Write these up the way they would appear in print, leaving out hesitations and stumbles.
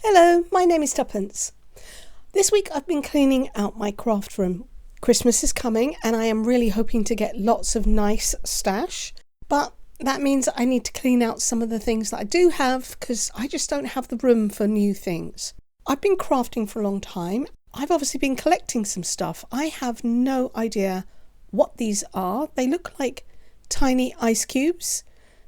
Hello, my name is Tuppence. This week I've been cleaning out my craft room. Christmas is coming and I am really hoping to get lots of nice stash, but that means I need to clean out some of the things that I do have because I just don't have the room for new things. I've been crafting for a long time. I've obviously been collecting some stuff. I have no idea what these are. They look like tiny ice cubes.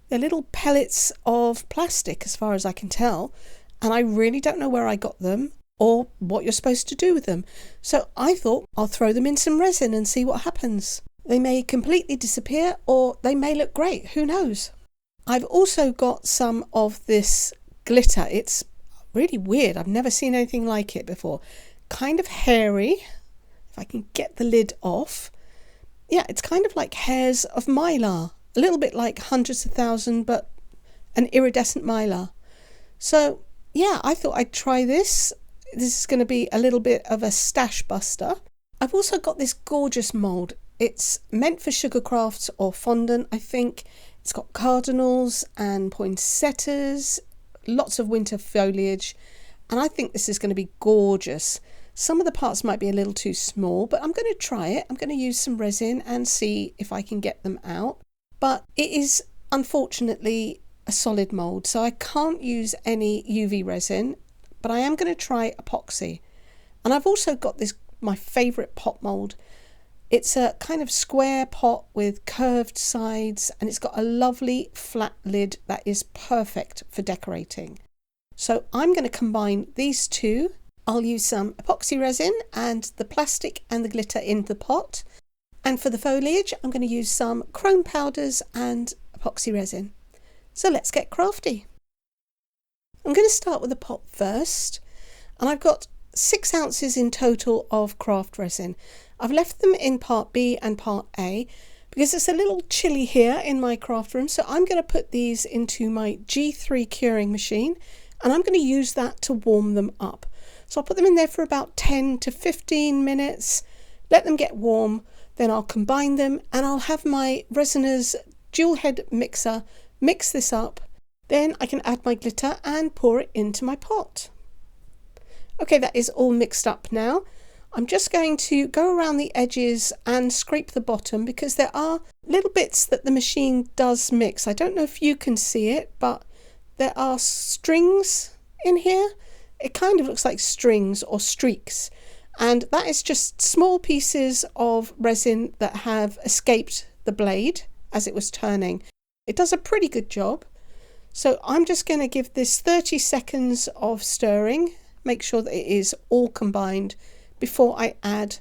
They're little pellets of plastic as far as I can tell. And I really don't know where I got them or what you're supposed to do with them. So I thought I'll throw them in some resin and see what happens. They may completely disappear or they may look great. Who knows? I've also got some of this glitter. It's really weird. I've never seen anything like it before. Kind of hairy. If I can get the lid off. Yeah, it's kind of like hairs of mylar. A little bit like hundreds of thousands, but an iridescent mylar. So yeah, I thought I'd try this. This is going to be a little bit of a stash buster. I've also got this gorgeous mould. It's meant for sugarcrafts or fondant, I think. It's got cardinals and poinsettias, lots of winter foliage, and I think this is going to be gorgeous. Some of the parts might be a little too small, but I'm going to try it. I'm going to use some resin and see if I can get them out. But it is unfortunately a solid mould, so I can't use any UV resin, but I am going to try epoxy. And I've also got this, my favourite pot mould. It's a kind of square pot with curved sides and it's got a lovely flat lid that is perfect for decorating. So I'm going to combine these two. I'll use some epoxy resin and the plastic and the glitter in the pot. And for the foliage, I'm going to use some chrome powders and epoxy resin. So let's get crafty. I'm going to start with the pot first, and I've got 6 ounces in total of craft resin. I've left them in part B and part A because it's a little chilly here in my craft room, so I'm going to put these into my G3 curing machine and I'm going to use that to warm them up. So I'll put them in there for about 10 to 15 minutes, let them get warm, then I'll combine them and I'll have my Resiners dual head mixer mix this up, then I can add my glitter and pour it into my pot. Okay, that is all mixed up now. I'm just going to go around the edges and scrape the bottom because there are little bits that the machine does mix. I don't know if you can see it, but there are strings in here. It kind of looks like strings or streaks, and that is just small pieces of resin that have escaped the blade as it was turning. It does a pretty good job. So I'm just going to give this 30 seconds of stirring, make sure that it is all combined before I add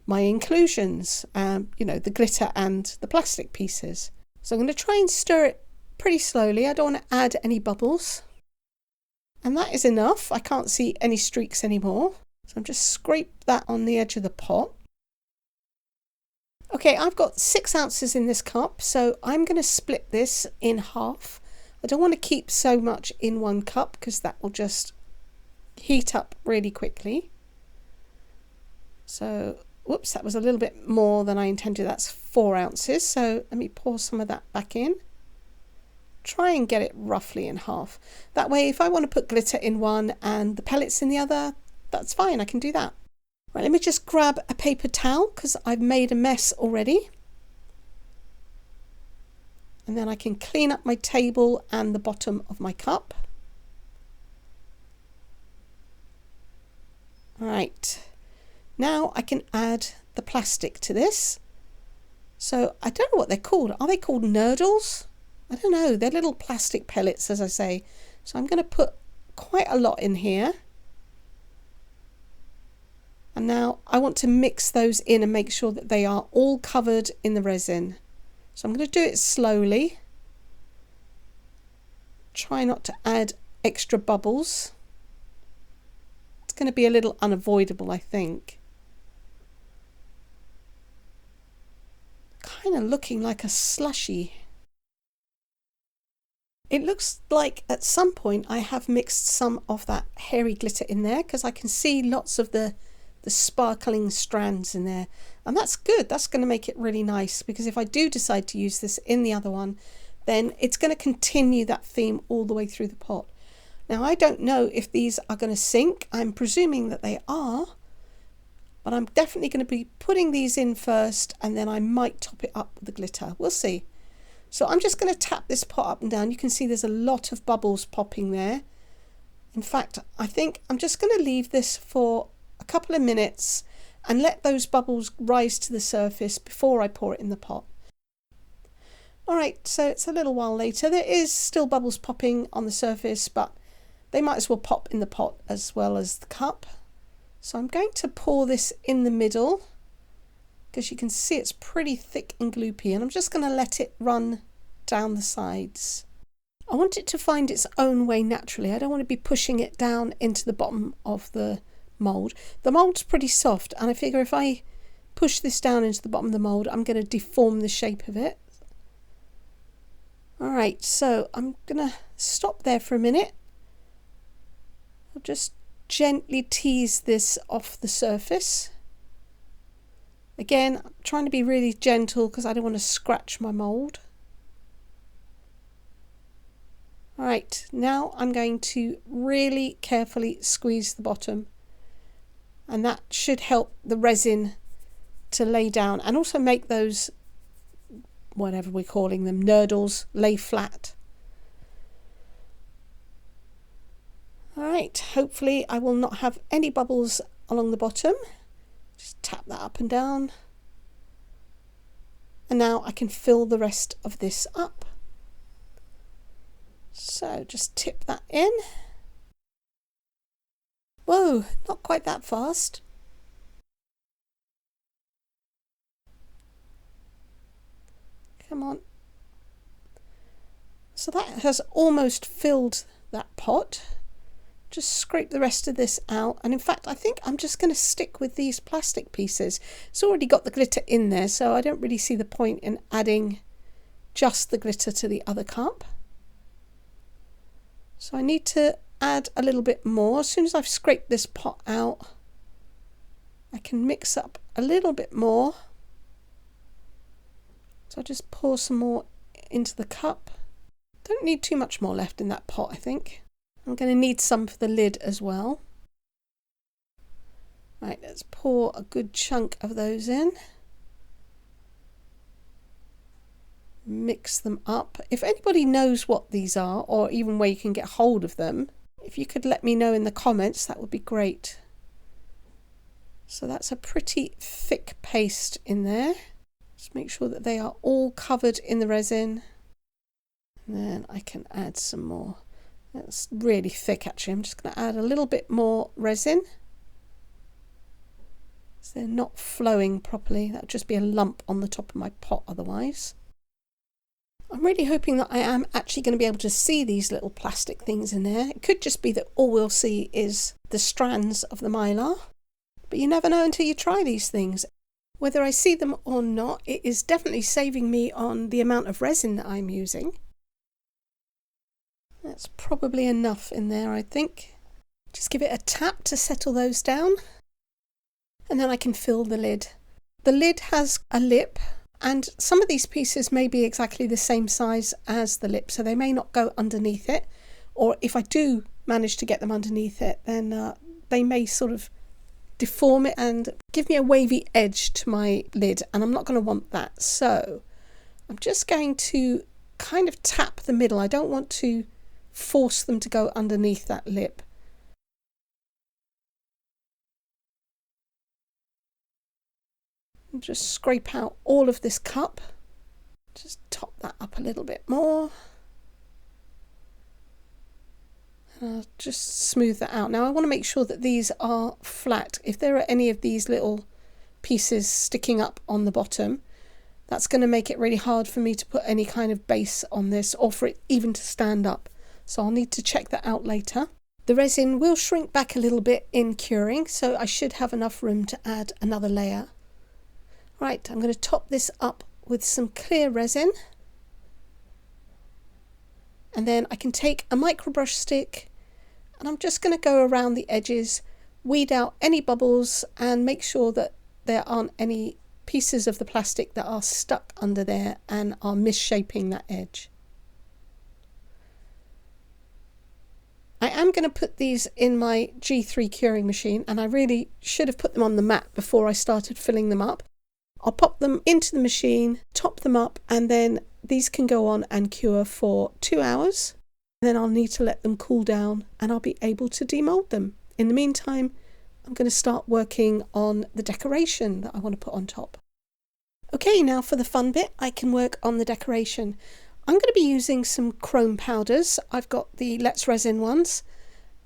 my inclusions, the glitter and the plastic pieces. So I'm going to try and stir it pretty slowly. I don't want to add any bubbles. And that is enough. I can't see any streaks anymore. So I'm just scrape that on the edge of the pot. Okay, I've got 6 ounces in this cup, so I'm going to split this in half. I don't want to keep so much in one cup because that will just heat up really quickly. So, whoops, that was a little bit more than I intended. That's 4 ounces. So let me pour some of that back in. Try and get it roughly in half. That way, if I want to put glitter in one and the pellets in the other, that's fine. I can do that. Right, let me just grab a paper towel because I've made a mess already. And then I can clean up my table and the bottom of my cup. Right, now I can add the plastic to this. So I don't know what they're called. Are they called nurdles? I don't know. They're little plastic pellets, as I say. So I'm going to put quite a lot in here. And now I want to mix those in and make sure that they are all covered in the resin. So I'm going to do it slowly. Try not to add extra bubbles. It's going to be a little unavoidable, I think. Kind of looking like a slushy. It looks like at some point I have mixed some of that hairy glitter in there because I can see lots of the sparkling strands in there, and that's good. That's going to make it really nice because if I do decide to use this in the other one, then it's going to continue that theme all the way through the pot. Now I don't know if these are going to sink. I'm presuming that they are, but I'm definitely going to be putting these in first, and then I might top it up with the glitter. We'll see. So I'm just going to tap this pot up and down. You can see there's a lot of bubbles popping there. In fact, I think I'm just going to leave this for a couple of minutes and let those bubbles rise to the surface before I pour it in the pot. Alright, so it's a little while later. There is still bubbles popping on the surface, but they might as well pop in the pot as well as the cup. So I'm going to pour this in the middle, because you can see it's pretty thick and gloopy, and I'm just going to let it run down the sides. I want it to find its own way naturally. I don't want to be pushing it down into the bottom of the mould. The mould's pretty soft, and I figure if I push this down into the bottom of the mould, I'm going to deform the shape of it. Alright, so I'm going to stop there for a minute. I'll just gently tease this off the surface. Again, I'm trying to be really gentle because I don't want to scratch my mould. Alright, now I'm going to really carefully squeeze the bottom, and that should help the resin to lay down and also make those, whatever we're calling them, nurdles, lay flat. Alright, hopefully I will not have any bubbles along the bottom. Just tap that up and down. And now I can fill the rest of this up. So just tip that in. Whoa, not quite that fast. Come on. So that has almost filled that pot. Just scrape the rest of this out, and in fact I think I'm just going to stick with these plastic pieces. It's already got the glitter in there, so I don't really see the point in adding just the glitter to the other cup. So I need to add a little bit more. As soon as I've scraped this pot out, I can mix up a little bit more. So I just pour some more into the cup. Don't need too much more left in that pot, I think. I'm going to need some for the lid as well. Right, let's pour a good chunk of those in. Mix them up. If anybody knows what these are, or even where you can get hold of them, if you could let me know in the comments, that would be great. So that's a pretty thick paste in there. Just make sure that they are all covered in the resin. And then I can add some more. That's really thick actually. I'm just going to add a little bit more resin. So they're not flowing properly. That would just be a lump on the top of my pot otherwise. I'm really hoping that I am actually going to be able to see these little plastic things in there. It could just be that all we'll see is the strands of the mylar. But you never know until you try these things. Whether I see them or not, it is definitely saving me on the amount of resin that I'm using. That's probably enough in there, I think. Just give it a tap to settle those down. And then I can fill the lid. The lid has a lip, and some of these pieces may be exactly the same size as the lip, so they may not go underneath it. Or if I do manage to get them underneath it, then they may sort of deform it and give me a wavy edge to my lid, and I'm not going to want that. So I'm just going to kind of tap the middle. I don't want to force them to go underneath that lip. And just scrape out all of this cup. Just top that up a little bit more. And I'll just smooth that out. Now I want to make sure that these are flat. If there are any of these little pieces sticking up on the bottom, that's going to make it really hard for me to put any kind of base on this, or for it even to stand up. So I'll need to check that out later. The resin will shrink back a little bit in curing, so I should have enough room to add another layer. Right, I'm going to top this up with some clear resin. And then I can take a microbrush stick, and I'm just going to go around the edges, weed out any bubbles, and make sure that there aren't any pieces of the plastic that are stuck under there and are misshaping that edge. I am going to put these in my G3 curing machine, and I really should have put them on the mat before I started filling them up. I'll pop them into the machine, top them up, and then these can go on and cure for 2 hours. Then I'll need to let them cool down and I'll be able to demold them. In the meantime, I'm going to start working on the decoration that I want to put on top. Okay, now for the fun bit, I can work on the decoration. I'm going to be using some chrome powders. I've got the Let's Resin ones,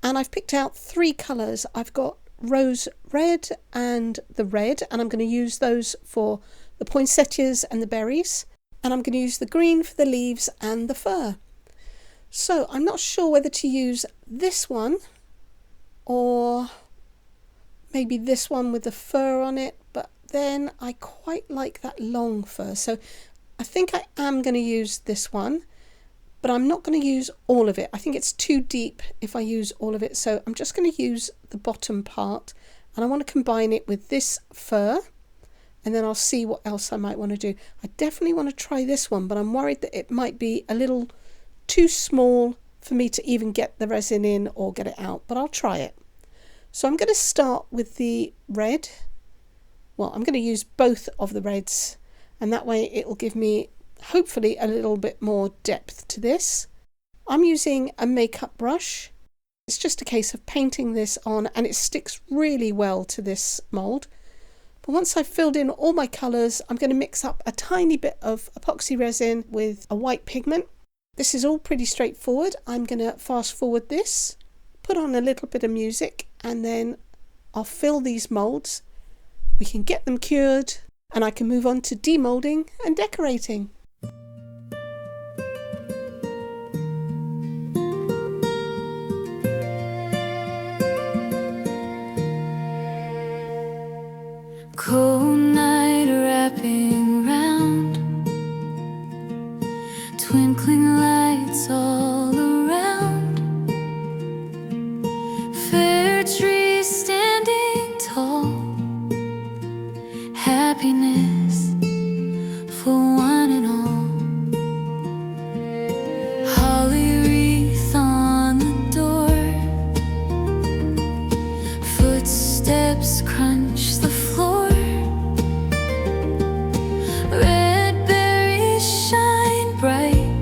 and I've picked out 3 colours. I've got rose red and the red, and I'm going to use those for the poinsettias and the berries, and I'm going to use the green for the leaves and the fur. So I'm not sure whether to use this one or maybe this one with the fur on it, but then I quite like that long fur, so I think I am going to use this one, but I'm not going to use all of it. I think it's too deep if I use all of it, so I'm just going to use the bottom part, and I want to combine it with this fur, and then I'll see what else I might want to do. I definitely want to try this one, but I'm worried that it might be a little too small for me to even get the resin in or get it out, but I'll try it. So I'm going to start with the red. Well, I'm going to use both of the reds, and that way it will give me hopefully a little bit more depth to this. I'm using a makeup brush. It's just a case of painting this on, and it sticks really well to this mould. But once I've filled in all my colours, I'm going to mix up a tiny bit of epoxy resin with a white pigment. This is all pretty straightforward. I'm going to fast forward this, put on a little bit of music, and then I'll fill these moulds. We can get them cured, and I can move on to demoulding and decorating. Cold night wrapping round, twinkling lights all around, fair trees standing tall, happiness for one and all. Holly wreath on the door, footsteps crunch the floor, red berries shine bright,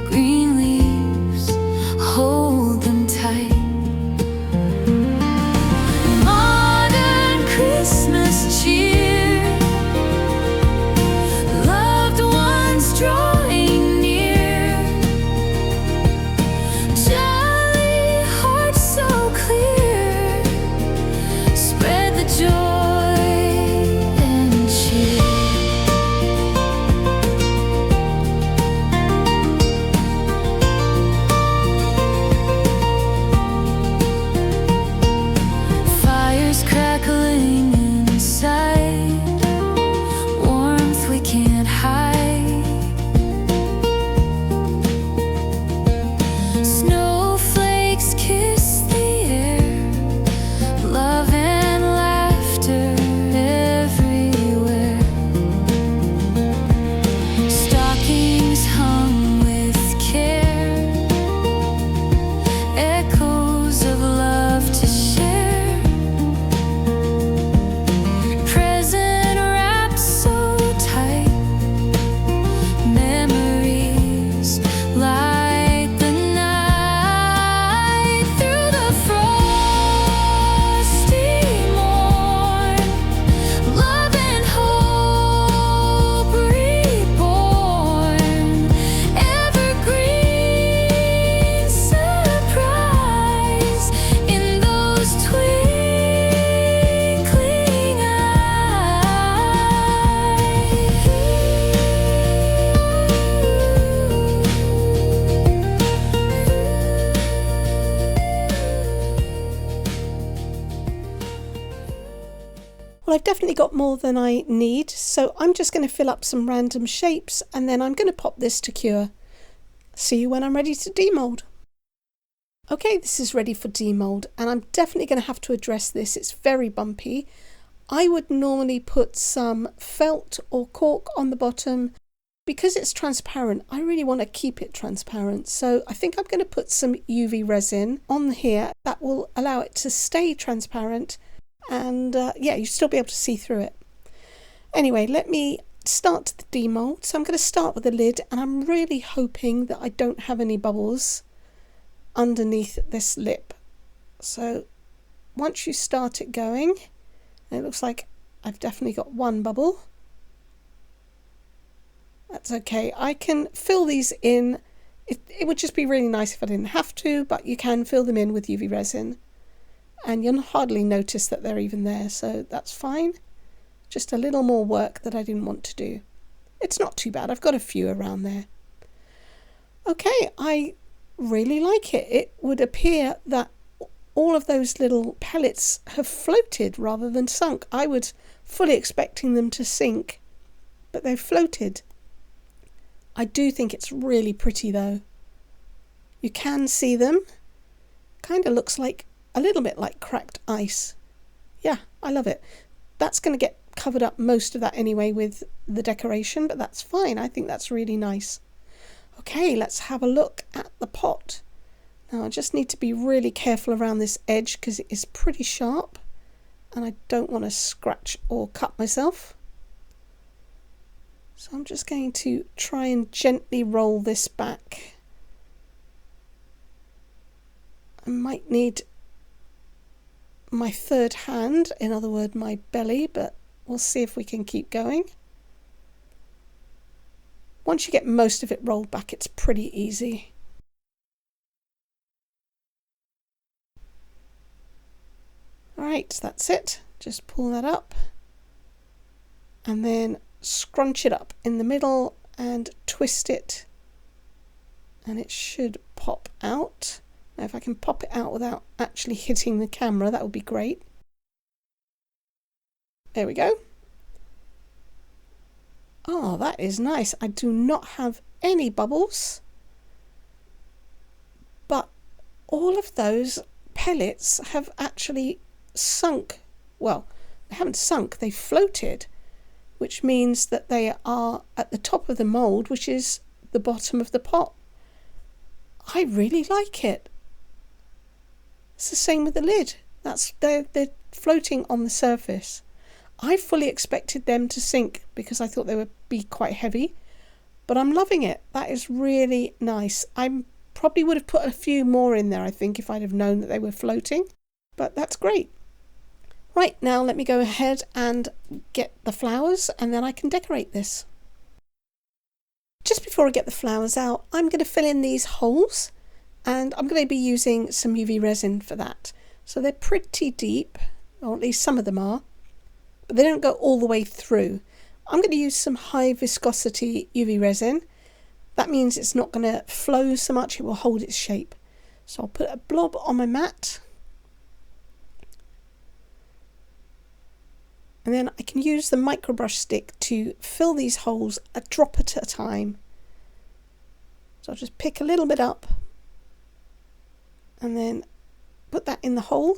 green leaves hold them tight. Modern Christmas cheer, loved ones drawing near, jolly hearts so clear, spread the joy and cheer. Fires crackling inside, warmth we can't hide. Snowflakes kiss the air, love and laughter everywhere. Stockings hung with care, echoes of love to share. Present wrapped so tight, memories light the night through the frosty morn. Love and hope reborn, evergreen surprise in those twinkling Well, I've definitely got more than I need, so I'm just going to fill up some random shapes, and then I'm going to pop this to cure. See you when I'm ready to demould. Okay, this is ready for demould, and I'm definitely going to have to address this. It's very bumpy. I would normally put some felt or cork on the bottom Because it's transparent, I really want to keep it transparent. So I think I'm going to put some UV resin on here that will allow it to stay transparent. And yeah, you'll still be able to see through it. Anyway, let me start the demold. So I'm going to start with the lid, and I'm really hoping that I don't have any bubbles underneath this lip. So once you start it going, it looks like I've definitely got one bubble. That's okay. I can fill these in. It would just be really nice if I didn't have to, but you can fill them in with UV resin. And you'll hardly notice that they're even there, so that's fine. Just a little more work that I didn't want to do. It's not too bad. I've got a few around there. Okay, I really like it. It would appear that all of those little pellets have floated rather than sunk. I was fully expecting them to sink, but they've floated. I do think it's really pretty though. You can see them. Kind of looks like a little bit like cracked ice. Yeah, I love it. That's going to get covered up most of that anyway with the decoration, but that's fine. I think that's really nice. Okay, let's have a look at the pot. Now I just need to be really careful around this edge because it is pretty sharp and I don't want to scratch or cut myself. So I'm just going to try and gently roll this back. I might need my third hand, in other words my belly, but we'll see if we can keep going. Once you get most of it rolled back, it's pretty easy. Alright, that's it. Just pull that up and then scrunch it up in the middle and twist it, and it should pop out. Now if I can pop it out without actually hitting the camera, that would be great. There we go. Oh, that is nice. I do not have any bubbles, but all of those pellets have actually sunk. Well, they haven't sunk, they floated, which means that they are at the top of the mould, which is the bottom of the pot. I really like it. It's the same with the lid. They're floating on the surface. I fully expected them to sink because I thought they would be quite heavy, but I'm loving it. That is really nice. I probably would have put a few more in there, I think, if I'd have known that they were floating, but that's great. Right, now let me go ahead and get the flowers and then I can decorate this. Just before I get the flowers out, I'm going to fill in these holes and I'm going to be using some UV resin for that. So they're pretty deep, or at least some of them are, but they don't go all the way through. I'm going to use some high viscosity UV resin. That means it's not going to flow so much, it will hold its shape. So I'll put a blob on my mat. And then I can use the microbrush stick to fill these holes a drop at a time. So I'll just pick a little bit up and then put that in the hole.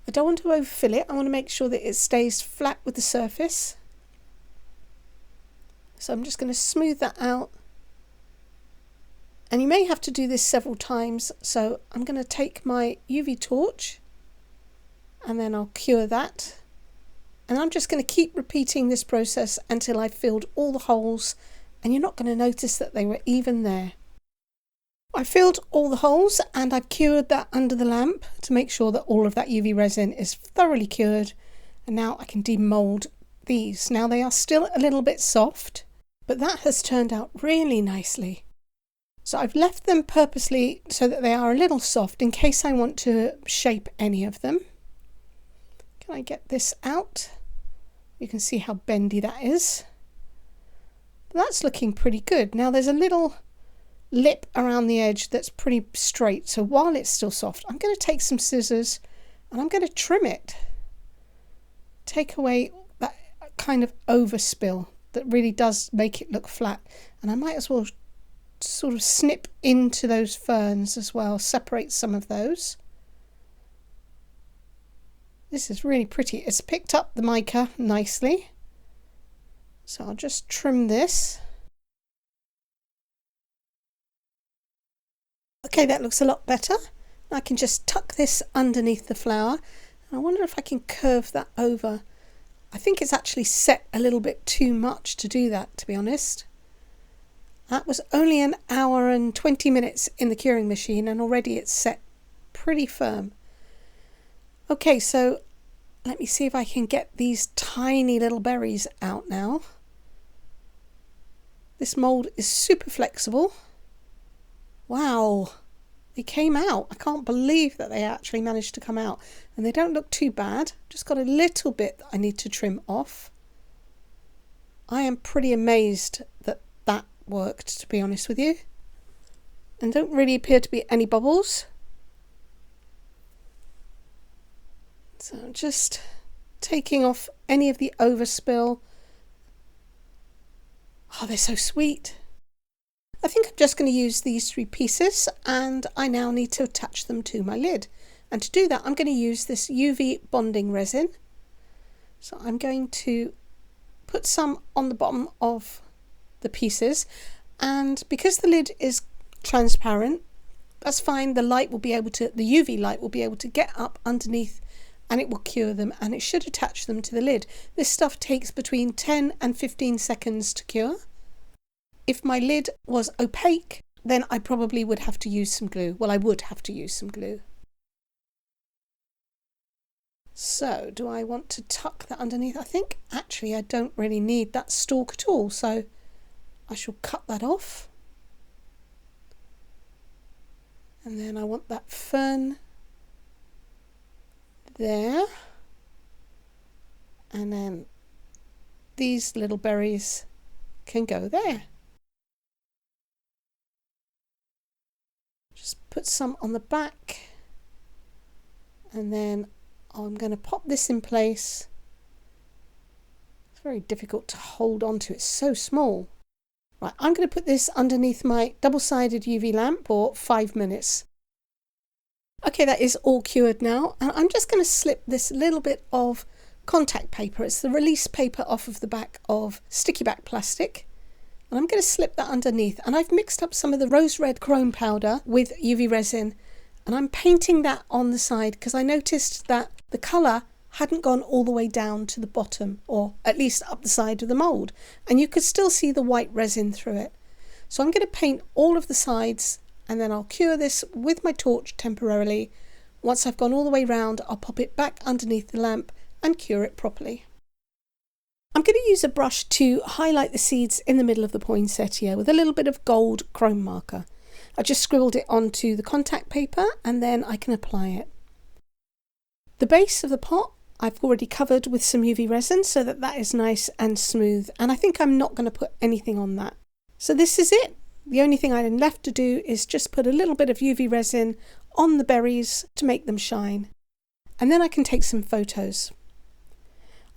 I don't want to overfill it. I want to make sure that it stays flat with the surface. So I'm just going to smooth that out. And you may have to do this several times. So I'm going to take my UV torch and then I'll cure that. And I'm just going to keep repeating this process until I've filled all the holes, and you're not going to notice that they were even there. I filled all the holes and I've cured that under the lamp to make sure that all of that UV resin is thoroughly cured. And now I can demold these. Now they are still a little bit soft, but that has turned out really nicely. So I've left them purposely so that they are a little soft in case I want to shape any of them. Can I get this out? You can see how bendy that is. That's looking pretty good. Now there's a little lip around the edge that's pretty straight. So while it's still soft, I'm going to take some scissors and I'm going to trim it. Take away that kind of overspill that really does make it look flat. And I might as well sort of snip into those ferns as well, separate some of those. This is really pretty. It's picked up the mica nicely. So I'll just trim this. Okay, that looks a lot better. I can just tuck this underneath the flower. And I wonder if I can curve that over. I think it's actually set a little bit too much to do that, to be honest. That was only an hour and 20 minutes in the curing machine, and already it's set pretty firm. Okay, so let me see if I can get these tiny little berries out now. This mould is super flexible. Wow, they came out. I can't believe that they actually managed to come out. And they don't look too bad. Just got a little bit that I need to trim off. I am pretty amazed that that worked, to be honest with you. And don't really appear to be any bubbles. So I'm just taking off any of the overspill. Oh, they're so sweet. I think I'm just going to use these 3 pieces, and I now need to attach them to my lid. And to do that, I'm going to use this UV bonding resin. So I'm going to put some on the bottom of the pieces, and because the lid is transparent, that's fine. The UV light will be able to get up underneath, and it will cure them, and it should attach them to the lid. This stuff takes between 10 and 15 seconds to cure. If my lid was opaque, then I probably would have to use some glue. Well, I would have to use some glue. So, do I want to tuck that underneath? I think actually I don't really need that stalk at all, so I shall cut that off. And then I want that fern there. And then these little berries can go there. Just put some on the back, and then I'm going to pop this in place. It's very difficult to hold on to, it's so small. Right, I'm going to put this underneath my double-sided UV lamp for 5 minutes. Okay, that is all cured now, and I'm just going to slip this little bit of contact paper. It's the release paper off of the back of sticky back plastic. And I'm going to slip that underneath, and I've mixed up some of the rose red chrome powder with UV resin, and I'm painting that on the side because I noticed that the colour hadn't gone all the way down to the bottom, or at least up the side of the mould, and you could still see the white resin through it. So I'm going to paint all of the sides, and then I'll cure this with my torch temporarily. Once I've gone all the way round, I'll pop it back underneath the lamp and cure it properly. I'm going to use a brush to highlight the seeds in the middle of the poinsettia with a little bit of gold chrome marker. I just scribbled it onto the contact paper, and then I can apply it. The base of the pot I've already covered with some UV resin so that is nice and smooth, and I think I'm not going to put anything on that. So this is it. The only thing I'm left to do is just put a little bit of UV resin on the berries to make them shine, and then I can take some photos.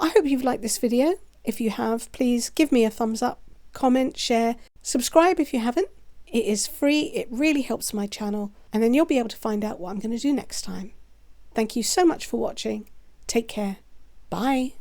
I hope you've liked this video. If you have, please give me a thumbs up, comment, share, subscribe if you haven't. It is free, it really helps my channel, and then you'll be able to find out what I'm going to do next time. Thank you so much for watching. Take care. Bye.